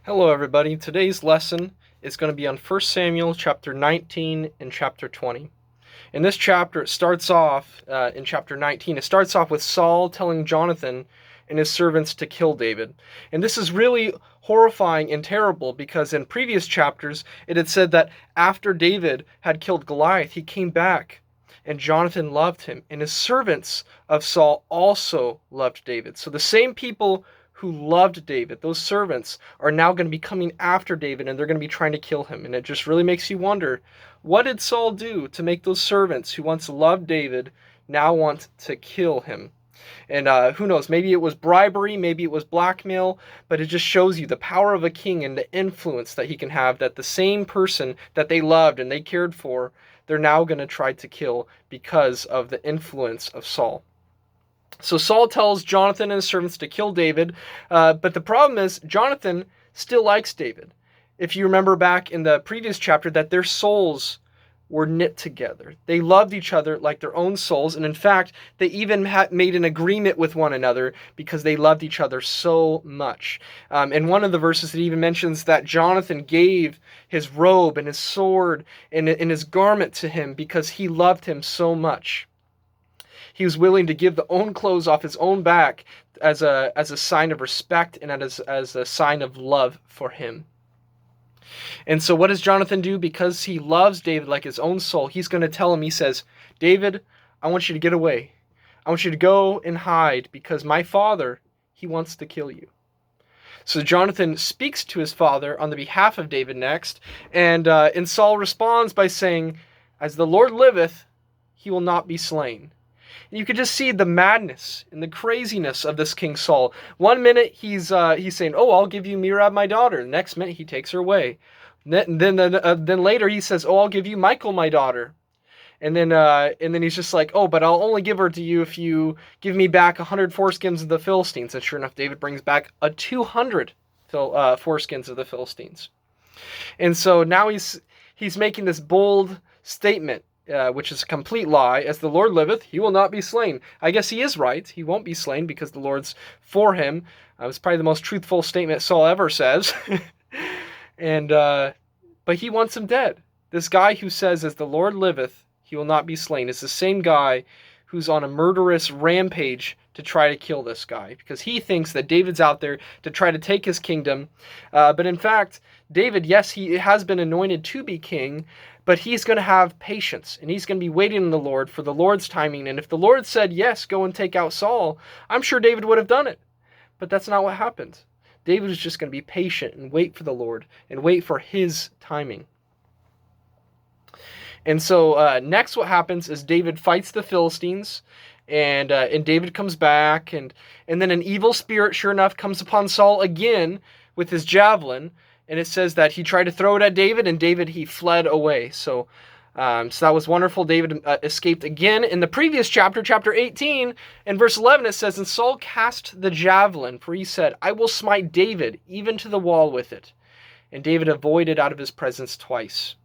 Hello everybody. Today's lesson is going to be on 1 Samuel chapter 19 and chapter 20. In this chapter, it starts off, in chapter 19, it starts off with Saul telling Jonathan and his servants to kill David. And this is really horrifying and terrible because in previous chapters, it had said that after David had killed Goliath, he came back and Jonathan loved him. And his servants of Saul also loved David. So the same people who loved David, those servants, are now going to be coming after David and they're going to be trying to kill him. And it just really makes you wonder, what did Saul do to make those servants who once loved David now want to kill him? And who knows, maybe it was bribery, maybe it was blackmail, but it just shows you the power of a king and the influence that he can have, that the same person that they loved and they cared for, they're now going to try to kill because of the influence of Saul. So Saul tells Jonathan and his servants to kill David, but the problem is Jonathan still likes David. If you remember back in the previous chapter that their souls were knit together. They loved each other like their own souls, and in fact, they even made an agreement with one another because they loved each other so much. And one of the verses it even mentions that Jonathan gave his robe and his sword and his garment to him because he loved him so much. He was willing to give the own clothes off his own back as a sign of respect and as a sign of love for him. And so what does Jonathan do? Because he loves David like his own soul, he's going to tell him, he says, David, I want you to get away. I want you to go and hide because my father, he wants to kill you. So Jonathan speaks to his father on the behalf of David next, and Saul responds by saying, as the Lord liveth, he will not be slain. And you could just see the madness and the craziness of this King Saul. One minute he's saying, "Oh, I'll give you Merab, my daughter." The next minute he takes her away. Then later he says, "Oh, I'll give you Michal, my daughter." And then he's just like, "Oh, but I'll only give her to you if you give me back 100 foreskins of the Philistines." And sure enough, David brings back 200 foreskins of the Philistines. And so now he's making this bold statement. Which is a complete lie. As the Lord liveth, he will not be slain. I guess he is right. He won't be slain because the Lord's for him. It's probably the most truthful statement Saul ever says. But he wants him dead. This guy who says, as the Lord liveth, he will not be slain, is the same guy who's on a murderous rampage to try to kill this guy because he thinks that David's out there to try to take his kingdom. But in fact, David, yes, he has been anointed to be king, but he's going to have patience, and he's going to be waiting on the Lord for the Lord's timing. And if the Lord said, yes, go and take out Saul, I'm sure David would have done it. But that's not what happened. David is just going to be patient and wait for the Lord and wait for his timing. And so next what happens is David fights the Philistines, and David comes back, and then an evil spirit, sure enough, comes upon Saul again with his javelin. And it says that he tried to throw it at David, and David, he fled away. So that was wonderful. David escaped again. In the previous chapter, chapter 18, in verse 11, it says, and Saul cast the javelin, for he said, I will smite David, even to the wall with it. And David avoided out of his presence twice.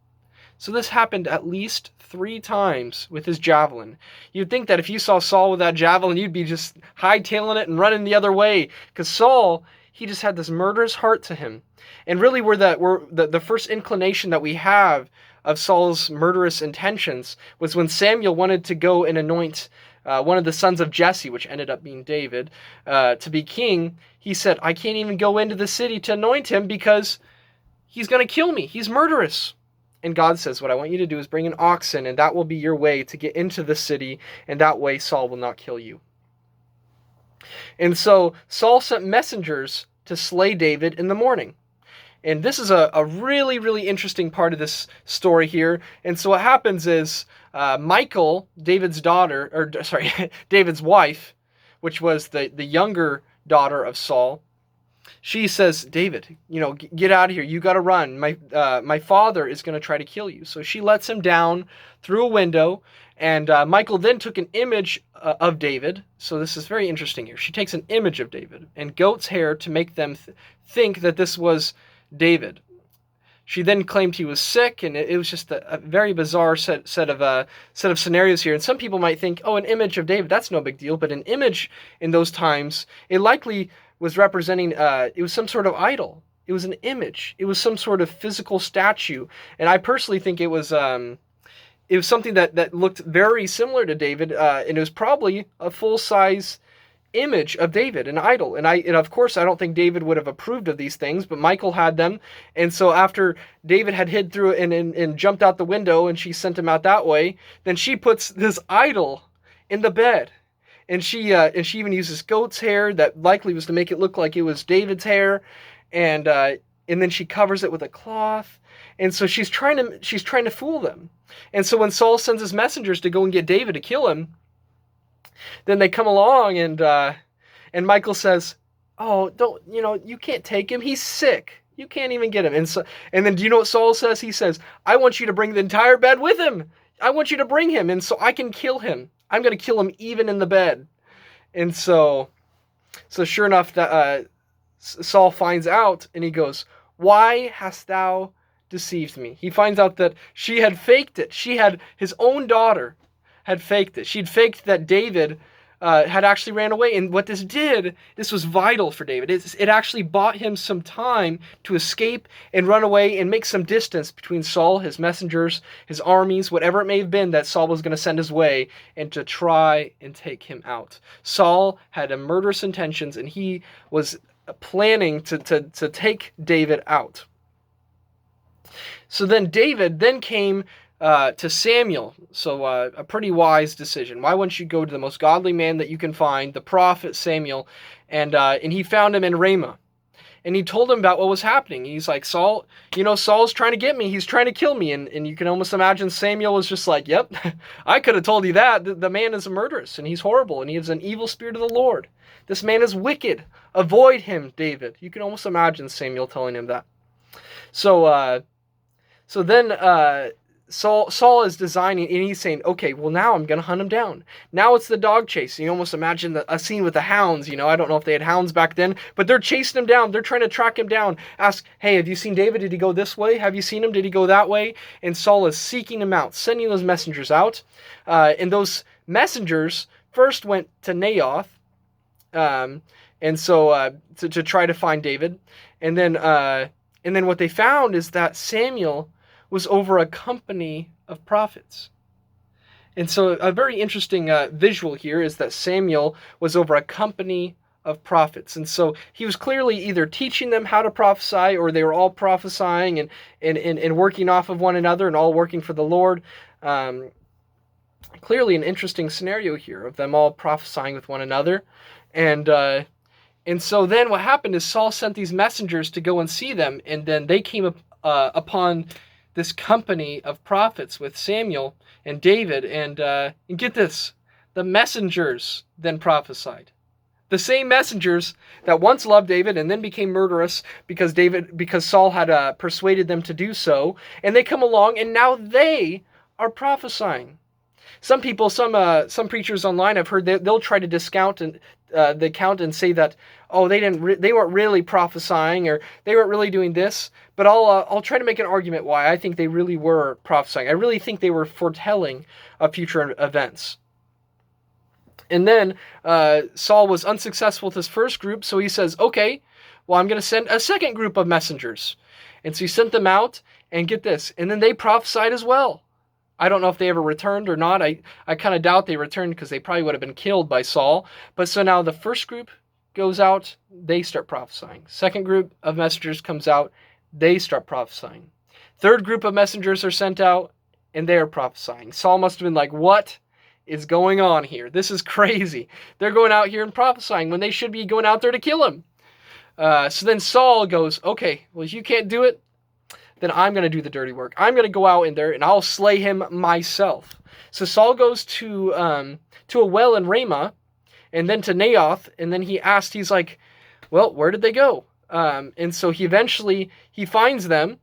So this happened at least 3 times with his javelin. You'd think that if you saw Saul with that javelin, you'd be just hightailing it and running the other way. Because Saul, he just had this murderous heart to him. And really the first inclination that we have of Saul's murderous intentions was when Samuel wanted to go and anoint one of the sons of Jesse, which ended up being David, to be king. He said, I can't even go into the city to anoint him because he's going to kill me. He's murderous. And God says, what I want you to do is bring an oxen, and that will be your way to get into the city, and that way Saul will not kill you. And so Saul sent messengers to slay David in the morning. And this is a really, really interesting part of this story here. And so what happens is Michal, David's wife, which was the younger daughter of Saul, she says, David, get out of here. You got to run. My father is going to try to kill you. So she lets him down through a window. And Michal then took an image of David. So this is very interesting here. She takes an image of David and goat's hair to make them think that this was David. She then claimed he was sick, and it was just a very bizarre set of scenarios here. And some people might think, oh, an image of David, that's no big deal. But an image in those times, it likely was representing, it was some sort of idol. It was an image. It was some sort of physical statue. And I personally think it was something that looked very similar to David, and it was probably a full-size image of David, an idol. And of course, I don't think David would have approved of these things, but Michal had them. And so after David had hid through it and jumped out the window, and she sent him out that way, then she puts this idol in the bed. And she even uses goat's hair that likely was to make it look like it was David's hair, and then she covers it with a cloth. And so she's trying to fool them. And so when Saul sends his messengers to go and get David to kill him, then they come along, and Michal says, "Oh, don't, you can't take him. He's sick. You can't even get him." And then do you know what Saul says? He says, "I want you to bring the entire bed with him. I want you to bring him, and so I can kill him. I'm going to kill him even in the bed." And so sure enough, that Saul finds out, and he goes, "Why hast thou deceived me?" He finds out that she had faked it. His own daughter had faked it. She'd faked that David had actually ran away. And what this was vital for David. It actually bought him some time to escape and run away and make some distance between Saul, his messengers, his armies, whatever it may have been that Saul was going to send his way, and to try and take him out. Saul had murderous intentions, and he was planning to take David out. So then David came to Samuel. So a pretty wise decision. Why wouldn't you go to the most godly man that you can find, the prophet Samuel? And he found him in Ramah. And he told him about what was happening. He's like, "Saul, Saul's trying to get me. He's trying to kill me." And you can almost imagine Samuel was just like, "Yep, I could have told you that. The man is a murderous, and he's horrible, and he has an evil spirit of the Lord. This man is wicked. Avoid him, David." You can almost imagine Samuel telling him that. So then Saul is designing, and he's saying, "Okay, well, now I'm going to hunt him down." Now it's the dog chase. You almost imagine a scene with the hounds. I don't know if they had hounds back then, but they're chasing him down. They're trying to track him down. Ask, "Hey, have you seen David? Did he go this way? Have you seen him? Did he go that way?" And Saul is seeking him out, sending those messengers out. And those messengers first went to Naioth, and so to try to find David. And then what they found is that Samuel was over a company of prophets. And so a very interesting visual here is that Samuel was over a company of prophets. And so he was clearly either teaching them how to prophesy, or they were all prophesying and working off of one another and all working for the Lord. Clearly an interesting scenario here of them all prophesying with one another. And so then what happened is Saul sent these messengers to go and see them, and then they came upon this company of prophets with Samuel and David, and get this, the messengers then prophesied. The same messengers that once loved David and then became murderous because Saul had persuaded them to do so, and they come along and now they are prophesying. Some people, some preachers online, I've heard they'll try to discount the account and say that, "Oh, they weren't really prophesying, or they weren't really doing this." But I'll try to make an argument why I think they really were prophesying. I really think they were foretelling of future events. And then Saul was unsuccessful with his first group, so he says, "Okay, well, I'm going to send a second group of messengers." And so he sent them out, and get this, and then they prophesied as well. I don't know if they ever returned or not. I kind of doubt they returned, because they probably would have been killed by Saul. But so now the first group goes out, they start prophesying. Second group of messengers comes out, they start prophesying. Third group of messengers are sent out, and they are prophesying. Saul must have been like, "What is going on here? This is crazy. They're going out here and prophesying when they should be going out there to kill him." So then Saul goes, "Okay, well, if you can't do it, then I'm going to do the dirty work. I'm going to go out in there and I'll slay him myself." So Saul goes to a well in Ramah, and then to Naioth, and then he's like, "Well, where did they go?" And so he finds them,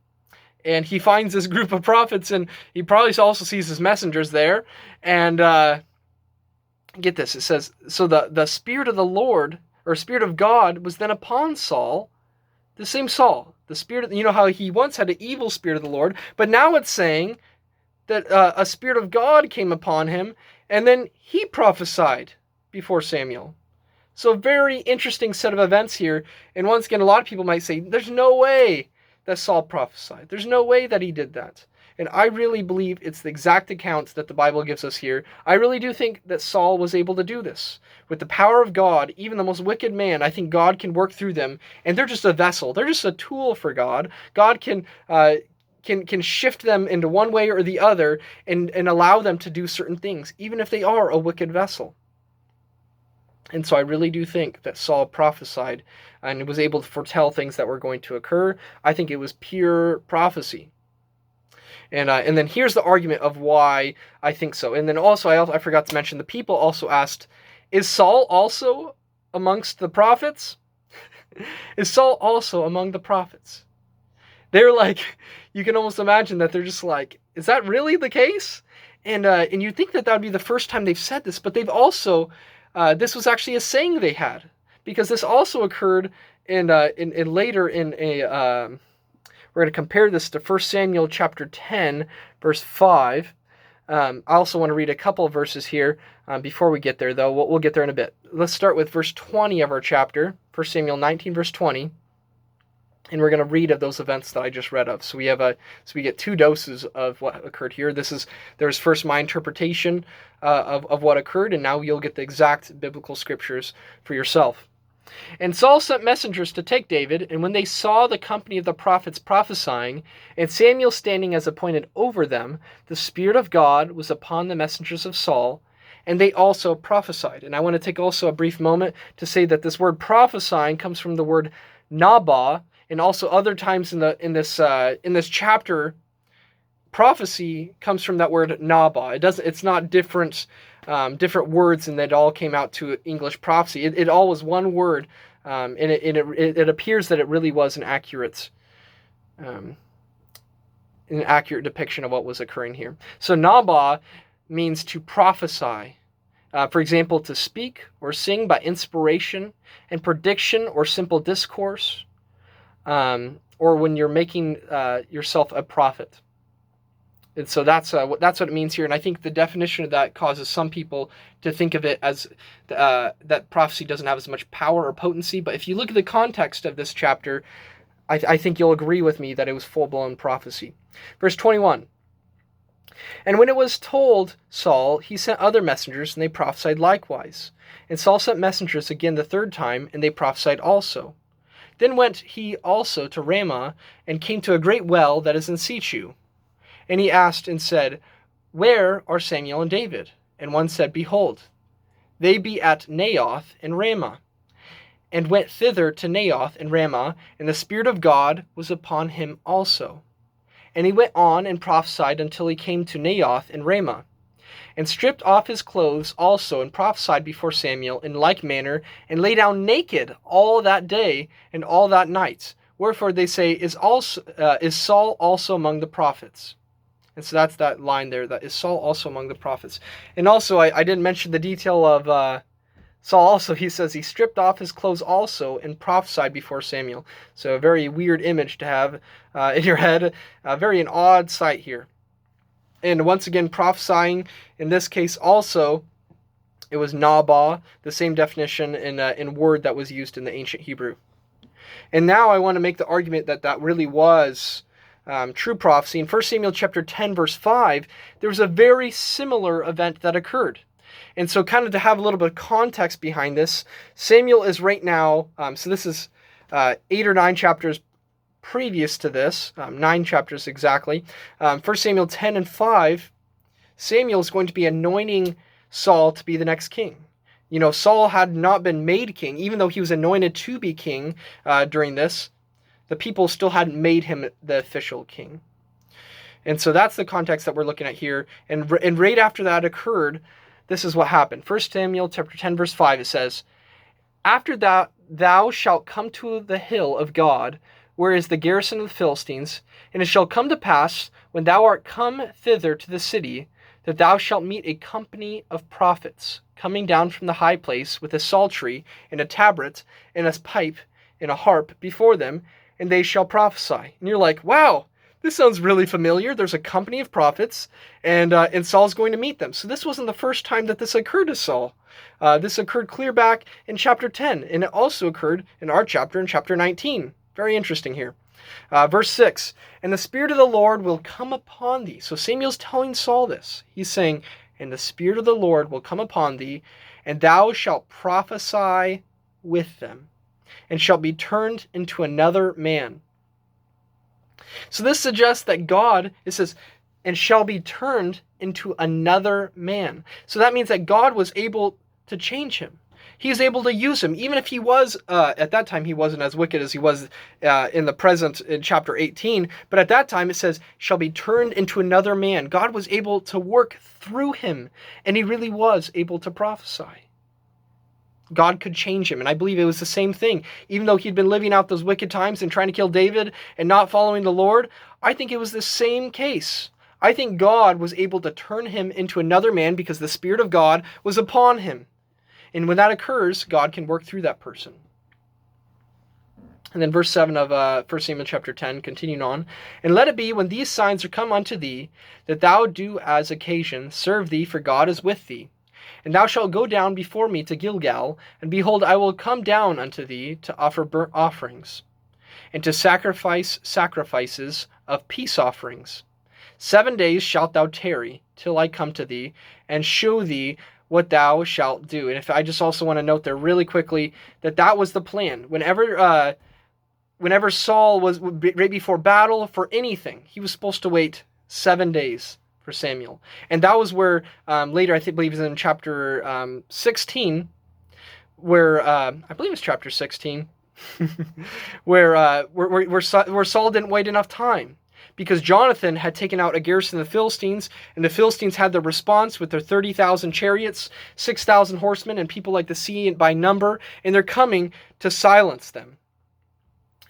and he finds this group of prophets, and he probably also sees his messengers there. And get this, it says, so the Spirit of the Lord, or Spirit of God, was then upon Saul, the same Saul. The spirit, how he once had an evil spirit of the Lord, but now it's saying that a Spirit of God came upon him, and then he prophesied before Samuel. So very interesting set of events here. And once again, a lot of people might say, there's no way that Saul prophesied. There's no way that he did that. And I really believe it's the exact account that the Bible gives us here. I really do think that Saul was able to do this. With the power of God, even the most wicked man, I think God can work through them. And they're just a vessel. They're just a tool for God. God can shift them into one way or the other and allow them to do certain things, even if they are a wicked vessel. And so I really do think that Saul prophesied and was able to foretell things that were going to occur. I think it was pure prophecy. And then here's the argument of why I think so. And then also, I forgot to mention, the people also asked, is Saul also amongst the prophets? Is Saul also among the prophets? They're like, you can almost imagine that they're just like, is that really the case? And you'd think that would be the first time they've said this, but they've also, this was actually a saying they had, because this also occurred in later in a, we're going to compare this to 1 Samuel chapter 10, verse 5. I also want to read a couple of verses here before we get there, though. We'll get there in a bit. Let's start with verse 20 of our chapter, 1 Samuel 19, verse 20. And we're going to read of those events that I just read of. So we get two doses of what occurred here. There's first my interpretation of what occurred, and now you'll get the exact biblical scriptures for yourself. And Saul sent messengers to take David, and when they saw the company of the prophets prophesying, and Samuel standing as appointed over them, the Spirit of God was upon the messengers of Saul, and they also prophesied. And I want to take also a brief moment to say that this word prophesying comes from the word nabah, and also other times in this chapter, prophecy comes from that word nabah. It's not different words, and that all came out to English prophecy. It all was one word, and it appears that it really was an accurate depiction of what was occurring here. So nabah means to prophesy. For example, to speak or sing by inspiration and prediction or simple discourse, or when you're making yourself a prophet. And so that's what it means here. And I think the definition of that causes some people to think of it as that prophecy doesn't have as much power or potency. But if you look at the context of this chapter, I think you'll agree with me that it was full-blown prophecy. Verse 21. And when it was told Saul, he sent other messengers, and they prophesied likewise. And Saul sent messengers again the third time, and they prophesied also. Then went he also to Ramah, and came to a great well that is in Sichu. And he asked and said, Where are Samuel and David? And one said, Behold, they be at Naioth and Ramah. And went thither to Naioth and Ramah, and the Spirit of God was upon him also. And he went on and prophesied until he came to Naioth and Ramah, and stripped off his clothes also, and prophesied before Samuel in like manner, and lay down naked all that day and all that night. Wherefore they say, Is Saul also among the prophets? And so that's that line there, that is Saul also among the prophets. And also, I didn't mention the detail of Saul also. He says he stripped off his clothes also and prophesied before Samuel. So a very weird image to have in your head. Very an odd sight here. And once again, prophesying, in this case also, it was nabah, the same definition in word that was used in the ancient Hebrew. And now I want to make the argument that really was true prophecy. In 1 Samuel chapter 10, verse 5, there was a very similar event that occurred. And so kind of to have a little bit of context behind this, Samuel is right now, so this is 8 or 9 chapters previous to this, 9 chapters exactly. 1 Samuel 10 and 5, Samuel is going to be anointing Saul to be the next king. You know, Saul had not been made king, even though he was anointed to be king during this. The people still hadn't made him the official king. And so that's the context that we're looking at here. And right after that occurred, this is what happened. 1 Samuel chapter 10, verse 5, it says, After that thou shalt come to the hill of God, where is the garrison of the Philistines, and it shall come to pass, when thou art come thither to the city, that thou shalt meet a company of prophets, coming down from the high place with a psaltery, and a tabret, and a pipe, and a harp before them, and they shall prophesy. And you're like, wow, this sounds really familiar. There's a company of prophets, and Saul's going to meet them. So this wasn't the first time that this occurred to Saul. This occurred clear back in chapter 10, and it also occurred in our chapter, in chapter 19. Very interesting here. Verse 6, and the Spirit of the Lord will come upon thee. So Samuel's telling Saul this. He's saying, and the Spirit of the Lord will come upon thee, and thou shalt prophesy with them, and shalt be turned into another man. So this suggests that God, it says, and shall be turned into another man. So that means that God was able to change him. He is able to use him, even if he was, at that time, he wasn't as wicked as he was in the present in chapter 18. But at that time, it says, shall be turned into another man. God was able to work through him, and he really was able to prophesy. God could change him, and I believe it was the same thing. Even though he'd been living out those wicked times and trying to kill David and not following the Lord, I think it was the same case. I think God was able to turn him into another man because the Spirit of God was upon him. And when that occurs, God can work through that person. And then verse 7 of 1 Samuel chapter 10, continuing on. And let it be, when these signs are come unto thee, that thou do as occasion serve thee, for God is with thee. And thou shalt go down before me to Gilgal, and behold, I will come down unto thee to offer burnt offerings, and to sacrifice sacrifices of peace offerings. 7 days shalt thou tarry, till I come to thee, and show thee what thou shalt do. And if I just also want to note there really quickly that was the plan. Whenever Saul was right before battle for anything, he was supposed to wait 7 days for Samuel. And that was where later, I believe it's in chapter 16, where I believe it's chapter 16, where Saul didn't wait enough time. Because Jonathan had taken out a garrison of the Philistines, and the Philistines had the response with their 30,000 chariots, 6,000 horsemen, and people like the sea by number, and they're coming to silence them.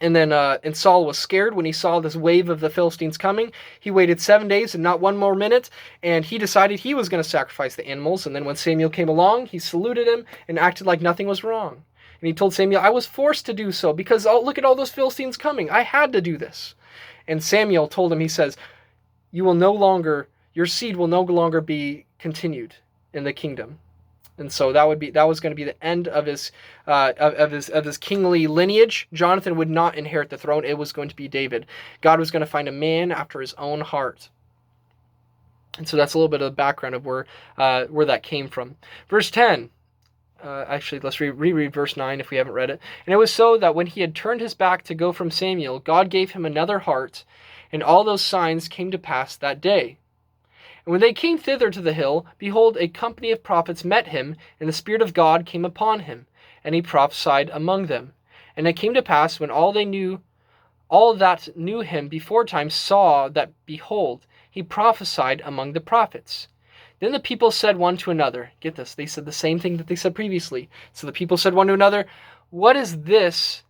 And then and Saul was scared when he saw this wave of the Philistines coming. He waited 7 days and not one more minute, and he decided he was going to sacrifice the animals. And then when Samuel came along, he saluted him and acted like nothing was wrong. And he told Samuel, I was forced to do so because look at all those Philistines coming. I had to do this. And Samuel told him, he says, your seed will no longer be continued in the kingdom. And so that was going to be the end of his kingly lineage. Jonathan would not inherit the throne. It was going to be David. God was going to find a man after his own heart. And so that's a little bit of the background of where that came from. Verse 10. Actually, let's reread verse 9 if we haven't read it. And it was so that when he had turned his back to go from Samuel, God gave him another heart, and all those signs came to pass that day. And when they came thither to the hill, behold, a company of prophets met him, and the Spirit of God came upon him, and he prophesied among them. And it came to pass, when all that knew him beforetime saw that, behold, he prophesied among the prophets. Then the people said one to another, get this, they said the same thing that they said previously. So the people said one to another, what is this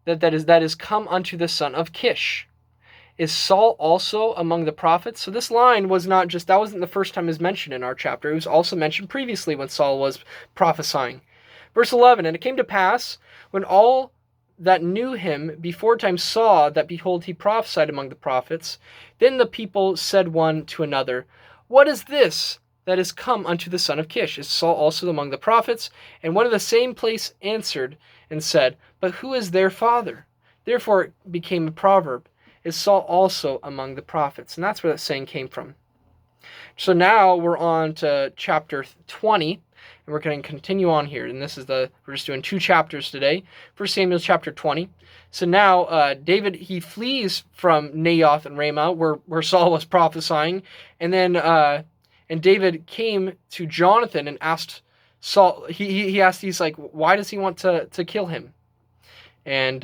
that is come unto the son of Kish? Is Saul also among the prophets? So this line that wasn't the first time it was mentioned in our chapter. It was also mentioned previously when Saul was prophesying. Verse 11, and it came to pass, when all that knew him beforetime saw that, behold, he prophesied among the prophets, then the people said one to another, what is this that is come unto the son of Kish? Is Saul also among the prophets? And one of the same place answered and said, but who is their father? Therefore it became a proverb, is Saul also among the prophets? And that's where that saying came from. So now we're on to chapter 20, and we're going to continue on here. And we're just doing 2 chapters today. 1 Samuel chapter 20. So now David, he flees from Naioth and Ramah, where Saul was prophesying. And then and David came to Jonathan and asked Saul, he asked, he's like, why does he want to kill him? And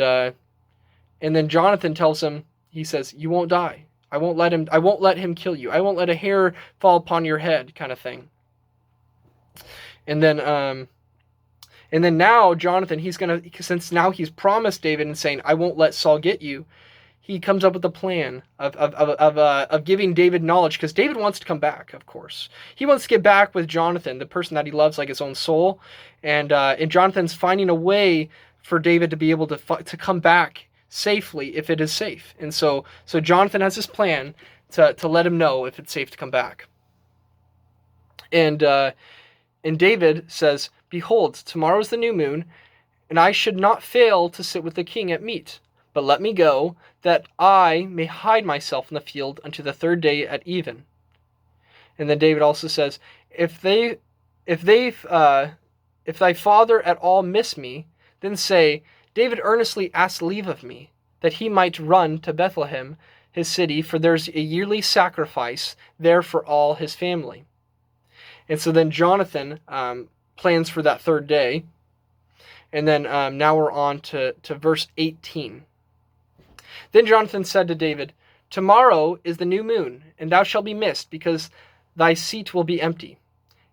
then Jonathan tells him, he says, you won't die. I won't let him kill you. I won't let a hair fall upon your head, kind of thing. And then now Jonathan, since now he's promised David and saying, I won't let Saul get you, he comes up with a plan of giving David knowledge, because David wants to come back, of course. He wants to get back with Jonathan, the person that he loves like his own soul. And Jonathan's finding a way for David to be able to come back safely if it is safe. And so Jonathan has this plan to let him know if it's safe to come back. And David says, "Behold, tomorrow is the new moon, and I should not fail to sit with the king at meat. But let me go, that I may hide myself in the field unto the third day at even." And then David also says, if thy father at all miss me, then say, David earnestly asked leave of me, that he might run to Bethlehem, his city, for there's a yearly sacrifice there for all his family. And so then Jonathan plans for that third day. And then now we're on to verse 18. Then Jonathan said to David, "Tomorrow is the new moon, and thou shalt be missed, because thy seat will be empty.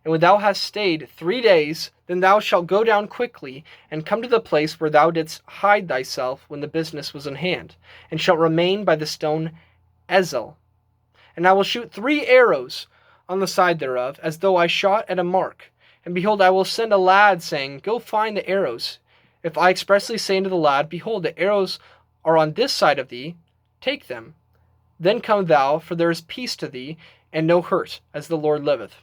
And when thou hast stayed 3 days, then thou shalt go down quickly, and come to the place where thou didst hide thyself when the business was in hand, and shalt remain by the stone Ezel. And I will shoot 3 arrows on the side thereof, as though I shot at a mark. And behold, I will send a lad, saying, Go find the arrows. If I expressly say unto the lad, Behold, the arrows are on this side of thee, take them. Then come thou, for there is peace to thee, and no hurt, as the Lord liveth.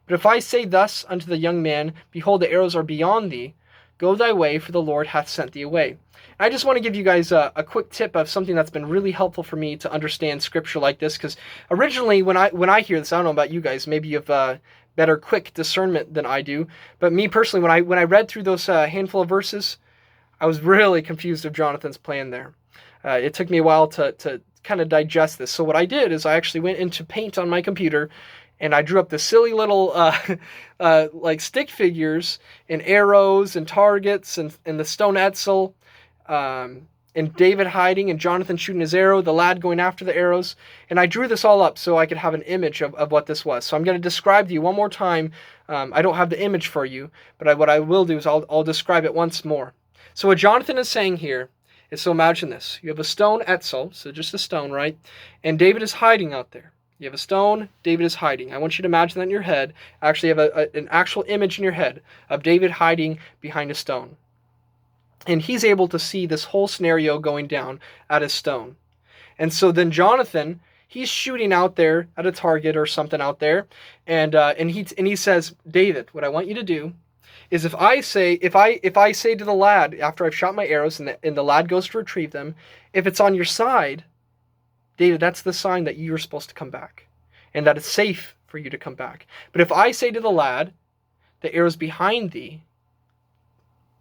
But if I say thus unto the young man, Behold, the arrows are beyond thee, go thy way, for the Lord hath sent thee away." And I just want to give you guys a quick tip of something that's been really helpful for me to understand scripture like this, because originally when I hear this, I don't know about you guys, maybe you have better quick discernment than I do, but me personally, when I read through those handful of verses, I was really confused of Jonathan's plan there. It took me a while to kind of digest this. So what I did is I actually went into Paint on my computer, and I drew up the silly little like stick figures and arrows and targets and the stone Etzel, and David hiding and Jonathan shooting his arrow, the lad going after the arrows. And I drew this all up so I could have an image of what this was. So I'm going to describe to you one more time. I don't have the image for you, but what I will do is I'll describe it once more. So what Jonathan is saying here is, so imagine this. You have a stone Etzel, so just a stone, right? And David is hiding out there. You have a stone, David is hiding. I want you to imagine that in your head. Actually have an actual image in your head of David hiding behind a stone. And he's able to see this whole scenario going down at his stone. And so then Jonathan, he's shooting out there at a target or something out there. And he says, David, what I want you to do is if I say to the lad, after I've shot my arrows and the lad goes to retrieve them, if it's on your side, David, that's the sign that you're supposed to come back and that it's safe for you to come back. But if I say to the lad, the arrow's behind thee,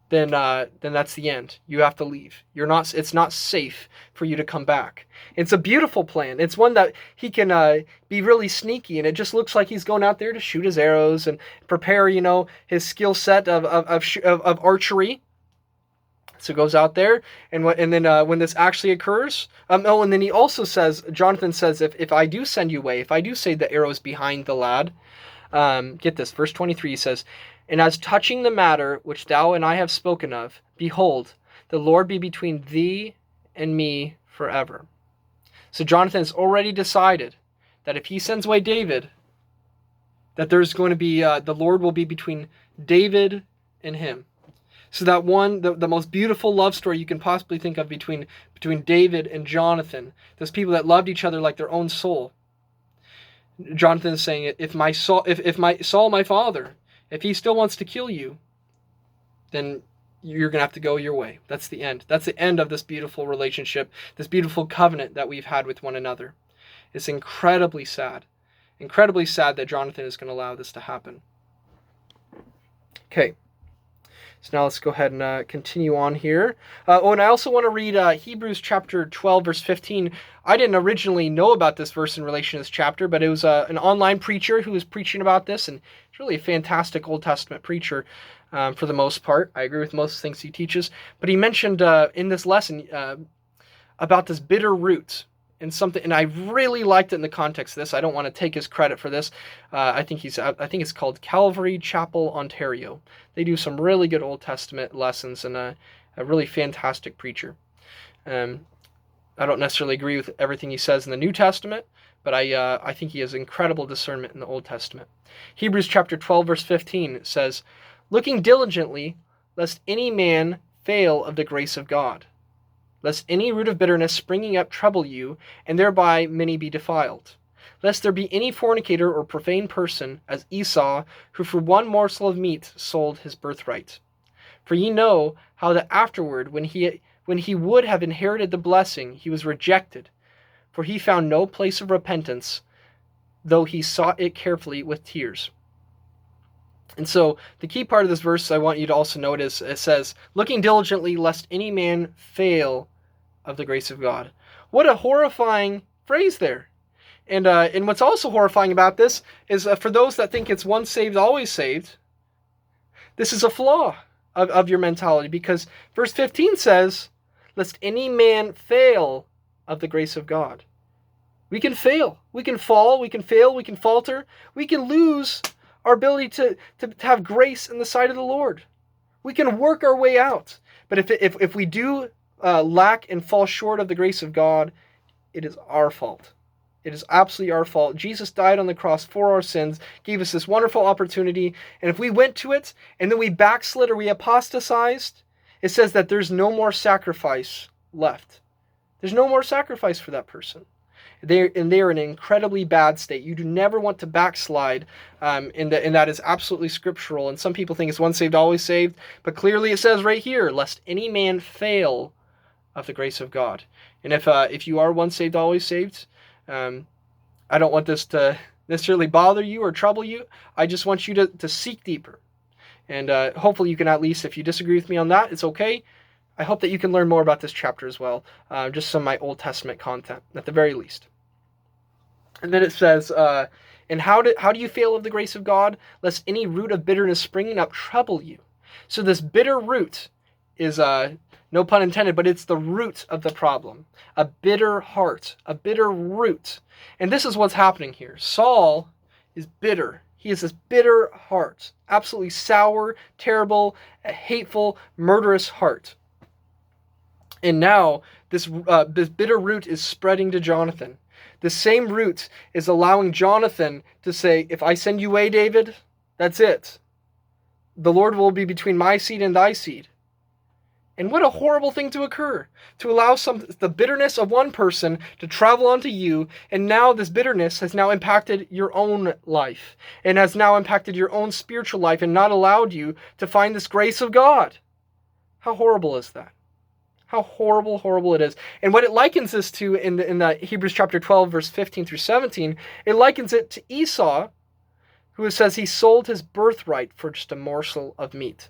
then that's the end. You have to leave. It's not safe for you to come back. It's a beautiful plan. It's one that he can be really sneaky, and it just looks like he's going out there to shoot his arrows and prepare, his skill set of archery. So goes out there, and then when this actually occurs, and then he also says, Jonathan says, if I do send you away, if I do say the arrow's behind the lad, get this, verse 23 he says, "And as touching the matter which thou and I have spoken of, behold, the Lord be between thee and me forever." So Jonathan has already decided that if he sends away David, that there's going to be, the Lord will be between David and him. So that the most beautiful love story you can possibly think of between David and Jonathan, those people that loved each other like their own soul. Jonathan is saying, if my Saul, my father, if he still wants to kill you, then you're going to have to go your way. That's the end. That's the end of this beautiful relationship, this beautiful covenant that we've had with one another. It's incredibly sad that Jonathan is going to allow this to happen. Okay. So now let's go ahead and continue on here. And I also want to read Hebrews chapter 12, verse 15. I didn't originally know about this verse in relation to this chapter, but it was an online preacher who was preaching about this, and it's really a fantastic Old Testament preacher for the most part. I agree with most things he teaches. But he mentioned in this lesson about this bitter root. And I really liked it in the context of this. I don't want to take his credit for this. I think it's called Calvary Chapel, Ontario. They do some really good Old Testament lessons, and a really fantastic preacher. I don't necessarily agree with everything he says in the New Testament, but I think he has incredible discernment in the Old Testament. Hebrews chapter 12, verse 15 says, "Looking diligently, lest any man fail of the grace of God, lest any root of bitterness springing up trouble you, and thereby many be defiled. Lest there be any fornicator or profane person, as Esau, who for one morsel of meat sold his birthright. For ye know how that afterward, when he would have inherited the blessing, he was rejected, for he found no place of repentance, though he sought it carefully with tears. And so the key part of this verse I want you to also note is it says, looking diligently lest any man fail of the grace of God. What a horrifying phrase there. And what's also horrifying about this is for those that think it's once saved, always saved, this is a flaw of your mentality, because verse 15 says, lest any man fail of the grace of God. We can fail. We can fall. We can fail. We can falter. We can lose our ability to have grace in the sight of the Lord. We can work our way out. But if we do lack and fall short of the grace of God, it is our fault. It is absolutely our fault. Jesus died on the cross for our sins, gave us this wonderful opportunity, and if we went to it and then we backslid or we apostatized, it says that there's no more sacrifice left. There's no more sacrifice for that person. They're in an incredibly bad state. You do never want to backslide, and that is absolutely scriptural. And some people think it's once saved, always saved, but clearly it says right here, lest any man fail of the grace of God. And if you are once saved, always saved, I don't want this to necessarily bother you or trouble you. I just want you to seek deeper. And hopefully you can, at least, if you disagree with me on that, it's okay. I hope that you can learn more about this chapter as well. Just some of my Old Testament content, at the very least. And then it says, and how do you fail of the grace of God? Lest any root of bitterness springing up trouble you. So this bitter root is, no pun intended, but it's the root of the problem. A bitter heart, a bitter root. And this is what's happening here. Saul is bitter. He has this bitter heart. Absolutely sour, terrible, hateful, murderous heart. And now this bitter root is spreading to Jonathan. The same root is allowing Jonathan to say, if I send you away, David, that's it. The Lord will be between my seed and thy seed. And what a horrible thing to occur, to allow the bitterness of one person to travel onto you, and now this bitterness has now impacted your own life, and has now impacted your own spiritual life, and not allowed you to find this grace of God. How horrible is that? How horrible, horrible it is. And what it likens this to in the Hebrews chapter 12, verse 15 through 17, it likens it to Esau, who says he sold his birthright for just a morsel of meat.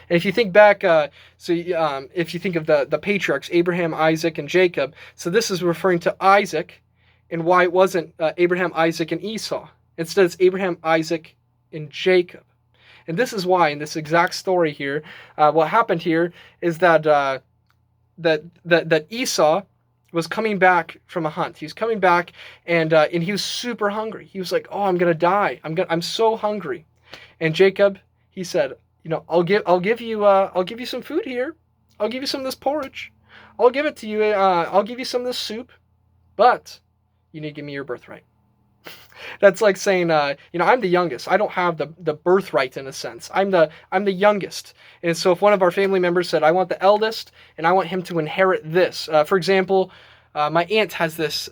And if you think back, if you think of the patriarchs, Abraham, Isaac, and Jacob, so this is referring to Isaac, and why it wasn't Abraham, Isaac, and Esau. Instead, it's Abraham, Isaac, and Jacob. And this is why, in this exact story here, what happened here is that that Esau was coming back from a hunt. He was coming back, and he was super hungry. He was like, "Oh, I'm gonna die. I'm so hungry." And Jacob, he said, I'll give you some food here. I'll give you some of this porridge. I'll give it to you. I'll give you some of this soup, but you need to give me your birthright. That's like saying, I'm the youngest. I don't have the birthright in a sense. I'm the youngest. And so if one of our family members said, I want the eldest and I want him to inherit this. For example, my aunt has this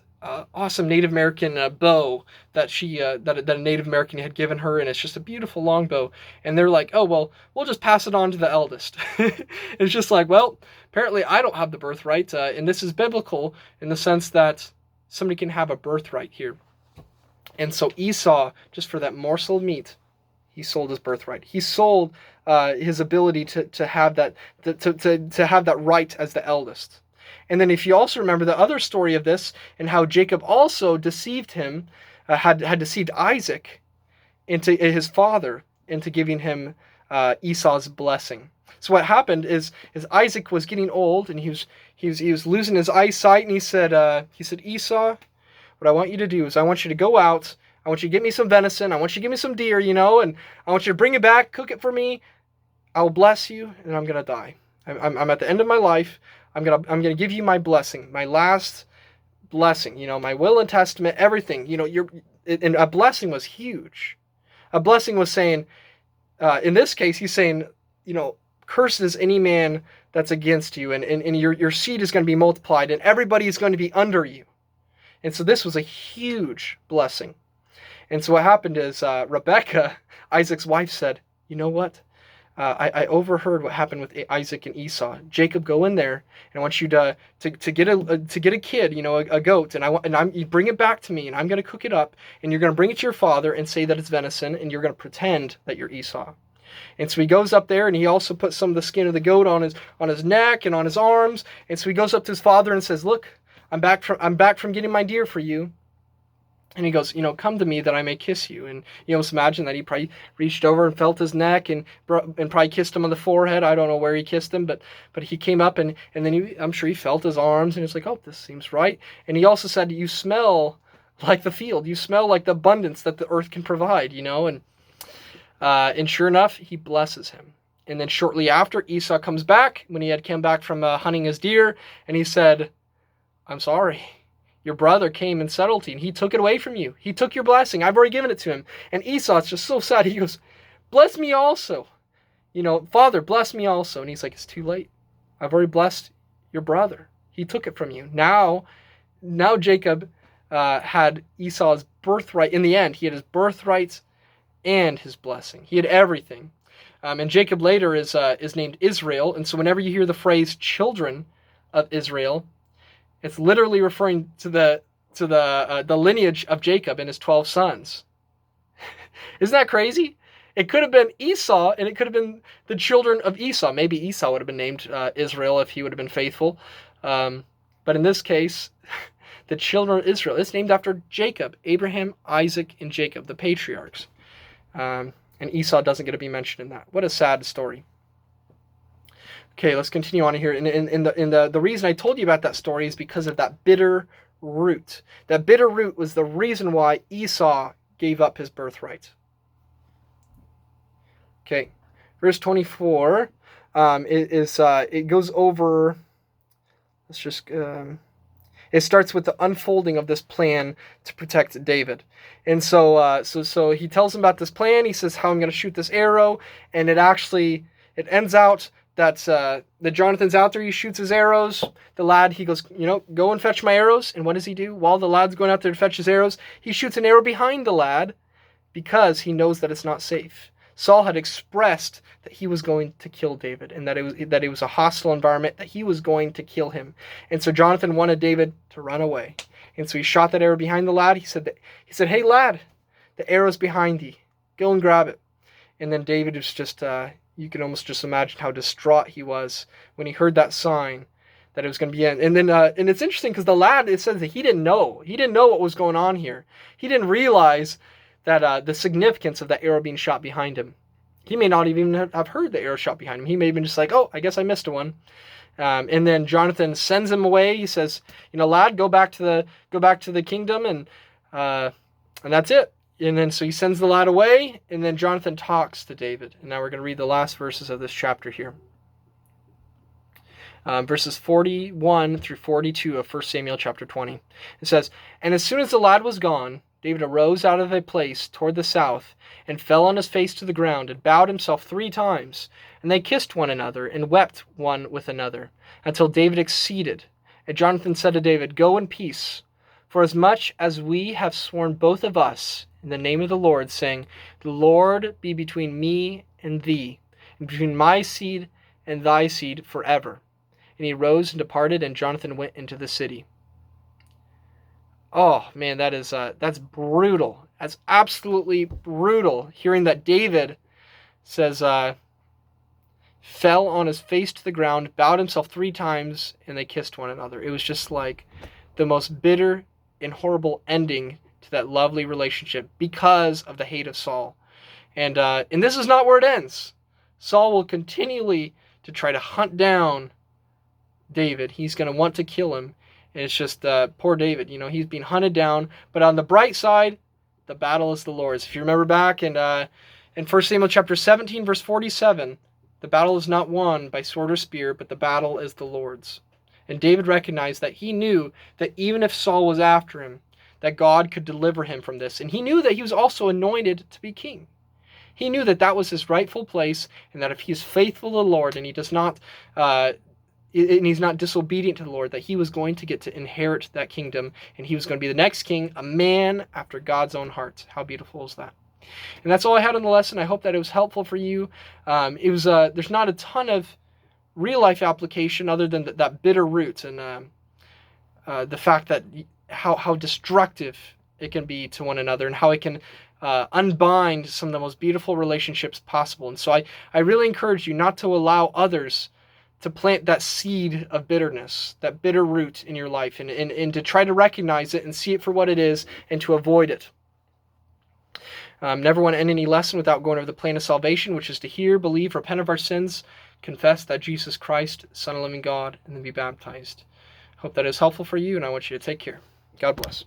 awesome Native American bow that that a Native American had given her, and it's just a beautiful long bow. And they're like, oh, well, we'll just pass it on to the eldest. It's just like, well, apparently I don't have the birthright. And this is biblical in the sense that somebody can have a birthright here. And so Esau, just for that morsel of meat, he sold his birthright. He sold his ability to have that to have that right as the eldest. And then if you also remember the other story of this, and how Jacob also deceived him, had deceived Isaac into his father into giving him Esau's blessing. So what happened is Isaac was getting old, and he was losing his eyesight, and he said Esau, what I want you to do is I want you to go out. I want you to get me some venison. I want you to give me some deer, and I want you to bring it back, cook it for me. I will bless you, and I'm gonna die. I'm at the end of my life. I'm gonna give you my blessing, my last blessing. My will and testament, everything. And a blessing was huge. A blessing was saying, in this case, he's saying, cursed is any man that's against you, and your seed is going to be multiplied, and everybody is going to be under you. And so this was a huge blessing. And so what happened is Rebekah, Isaac's wife, said, you know what? I overheard what happened with Isaac and Esau. Jacob, go in there, and I want you to get a kid, a goat, and you bring it back to me, and I'm going to cook it up, and you're going to bring it to your father and say that it's venison, and you're going to pretend that you're Esau. And so he goes up there, and he also puts some of the skin of the goat on his neck and on his arms. And so he goes up to his father and says, look, I'm back from getting my deer for you. And he goes, come to me that I may kiss you. And you almost imagine that he probably reached over and felt his neck and probably kissed him on the forehead. I don't know where he kissed him, but he came up and then I'm sure he felt his arms, and he was like, oh, this seems right. And he also said, you smell like the field. You smell like the abundance that the earth can provide, and sure enough, he blesses him. And then shortly after, Esau comes back when he had come back from hunting his deer, and he said, I'm sorry. Your brother came and settled you, and he took it away from you. He took your blessing. I've already given it to him. And Esau's just so sad. He goes, bless me also. Father, bless me also. And he's like, it's too late. I've already blessed your brother. He took it from you. Now Jacob had Esau's birthright. In the end, he had his birthrights and his blessing. He had everything. And Jacob later is named Israel. And so whenever you hear the phrase children of Israel, it's literally referring to the lineage of Jacob and his 12 sons. Isn't that crazy? It could have been Esau, and it could have been the children of Esau. Maybe Esau would have been named Israel if he would have been faithful. But in this case, the children of Israel, it's named after Jacob, Abraham, Isaac, and Jacob, the patriarchs. And Esau doesn't get to be mentioned in that. What a sad story. Okay, let's continue on here. And the reason I told you about that story is because of that bitter root. That bitter root was the reason why Esau gave up his birthright. Okay, verse 24 it goes over. Let's just. It starts with the unfolding of this plan to protect David. And so he tells him about this plan. He says how I'm going to shoot this arrow, and it ends out that Jonathan's out there. He shoots his arrows. The lad, he goes, go and fetch my arrows. And what does he do? While the lad's going out there to fetch his arrows, he shoots an arrow behind the lad because he knows that it's not safe. Saul had expressed that he was going to kill David, and that it was a hostile environment, that he was going to kill him. And so Jonathan wanted David to run away. And so he shot that arrow behind the lad. He said, hey lad, the arrow's behind thee. Go and grab it. And then David was just, you can almost just imagine how distraught he was when he heard that sign that it was going to be in. And then, and it's interesting because the lad, it says that he didn't know what was going on here. He didn't realize that the significance of that arrow being shot behind him. He may not even have heard the arrow shot behind him. He may have been just like, oh, I guess I missed one. And then Jonathan sends him away. He says, lad, go back to the kingdom, and that's it. And then so he sends the lad away, and then Jonathan talks to David. And now we're going to read the last verses of this chapter here. Verses 41 through 42 of 1 Samuel chapter 20. It says, and as soon as the lad was gone, David arose out of a place toward the south, and fell on his face to the ground, and bowed himself 3 times. And they kissed one another, and wept one with another, until David exceeded. And Jonathan said to David, go in peace, for as much as we have sworn both of us in the name of the Lord, saying, the Lord be between me and thee, and between my seed and thy seed forever. And he rose and departed, and Jonathan went into the city. Oh man, that's brutal. That's absolutely brutal. Hearing that David says, fell on his face to the ground, bowed himself 3 times, and they kissed one another. It was just like the most bitter and horrible ending to that lovely relationship because of the hate of Saul. And this is not where it ends. Saul will continually to try to hunt down David. He's going to want to kill him. And it's just poor David, he's being hunted down. But on the bright side, the battle is the Lord's. If you remember back in 1 Samuel chapter 17, verse 47, the battle is not won by sword or spear, but the battle is the Lord's. And David recognized that he knew that even if Saul was after him, that God could deliver him from this. And he knew that he was also anointed to be king. He knew that that was his rightful place, and that if he is faithful to the Lord and he does not, and he's not disobedient to the Lord, that he was going to get to inherit that kingdom, and he was going to be the next king, a man after God's own heart. How beautiful is that? And that's all I had on the lesson. I hope that it was helpful for you. There's not a ton of real life application other than that bitter root and the fact that how destructive it can be to one another, and how it can unbind some of the most beautiful relationships possible. And so I really encourage you not to allow others to plant that seed of bitterness, that bitter root in your life, and to try to recognize it and see it for what it is, and to avoid it. Never want to end any lesson without going over the plan of salvation, which is to hear, believe, repent of our sins, confess that Jesus Christ, Son of the living God, and then be baptized. Hope that is helpful for you, and I want you to take care. God bless.